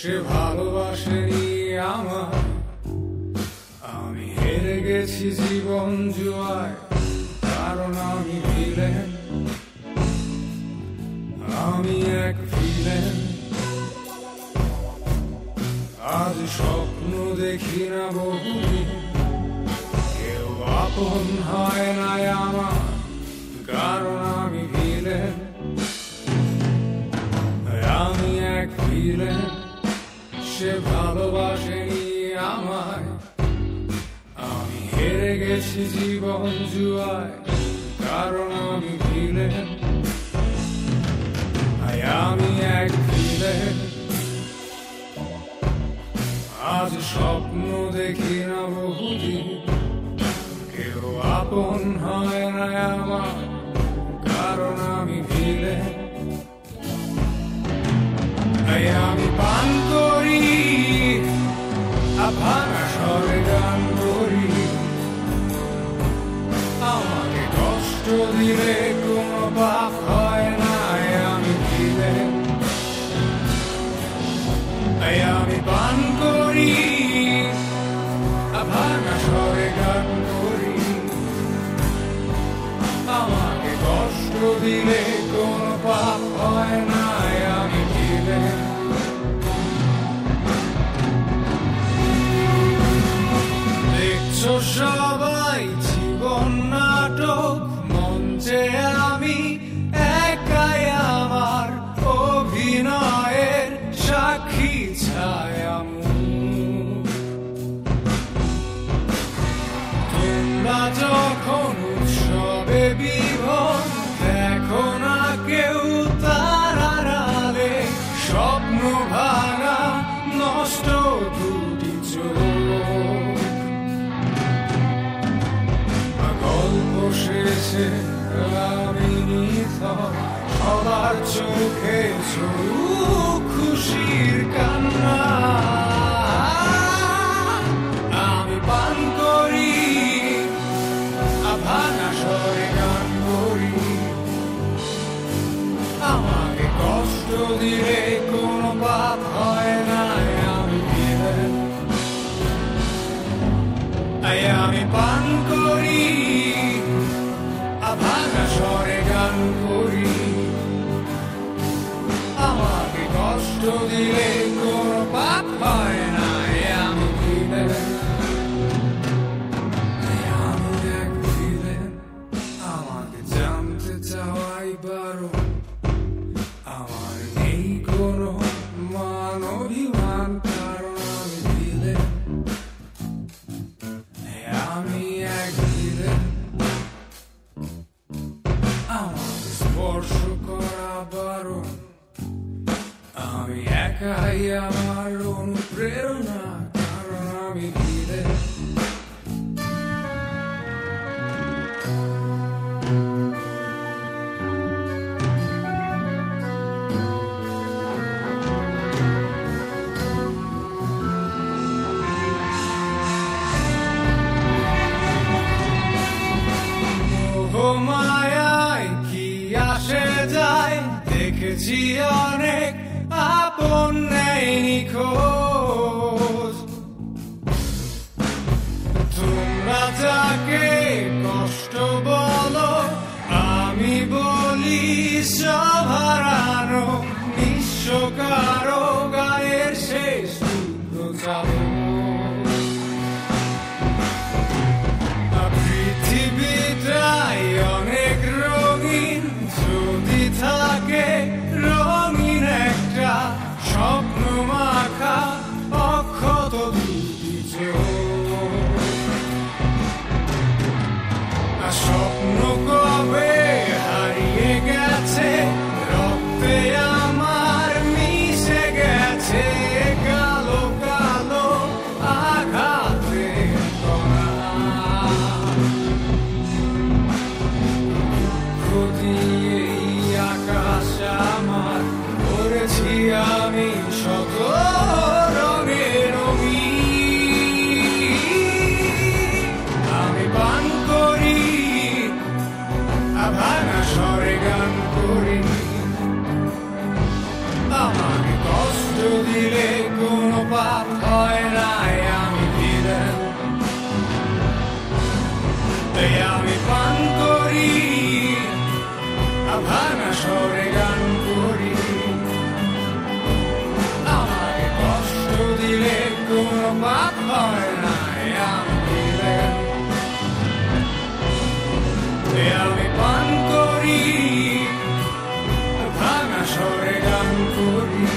সে ভালোবাসেনি আমার। আমি হেরে গেছি জীবন জুয়ায়, কারণ আমি ভিলেন, আমি এক ভিলেন। আজ স্বপ্ন দেখি না বহুদিন, কেউ আপন হয় না আমার, কারণ আমি ভিলেন, আমি এক ভিলেন। সে ভালোবাসেনি আমায়, আমি হেরে গেছি জীবন জুয়ায়, কারণ আমি ভিলেন, আমি এক ভিলেন। আজ স্বপ্ন দেখি না বহুদিন, কেউ আপন হয় না আমার, কারণ আমি ভিলেন। আমি পান করি ভাঙা স্বরে গান করি, আমাকে কষ্ট দিলে কোনো পাপ হয় না, আমি ভিলেন। আমি পান করি ভাঙা স্বরে গান করি, আমাকে কষ্ট দিলে কোনো পাপ হয় না, আমি ভিলেন। দেখছো সবাই জীবন নাটক, মঞ্চে আমি একাই আমার অভিনয়ের সাক্ষী ছায়া। তোমরা যখন উৎসবে বিভোর, দেখো না কেউ তার আড়ালে স্বপ্ন ভাঙা নষ্ট দুটি চোখ। গল্প শেষে আমি নিথর, সবার চোখে ঝরুক খুশির কান্না। আমি পান করি ভাঙা স্বরে গান করি, আমাকে কষ্ট দিলে কোনো পাপ হয় না, আমি ভিলেন। আমি পান করি ভাঙা স্বরে গান করি, আমাকে কষ্ট দিলে কোনো পাপ হয় না, আমি ভিলেন। আমি এক ভিলেন, আমাকে জানতে চাওয়াই বারণ, আমার নেই কোনো মান অভিমান, কারণ আমি ভিলেন। আমি এক ভিলেন, আমাকে স্পর্শ করা বারণ, আমি একাই আমার অনুপ্রেরণা, কারণ আমি ভিলেন। মায়ায় কি আসে যায়, দেখেছি অনেক আপন নেই নিখোঁজ। তোমরা যাকে কষ্ট বলো, আমি বলি সব হারানো, নিঃস্ব কারো গায়ের শেষ টুকরো চাবো। পৃথিবীটাই অনেক রঙিন, যদি থাকে রঙিন একটা স্বপ্ন মাখা অক্ষত দুটি চোখ। স্বপ্ন কবে হারিয়ে গেছে, রক্তে আমার মিশে গেছে, কালো কালো ভাঙা স্বরে গান করি। আমাকে কষ্ট দিলে কোনো পাপ হয় না, আমি দিলেন আমি পান করি, ভাঙা স্বরে গান করি।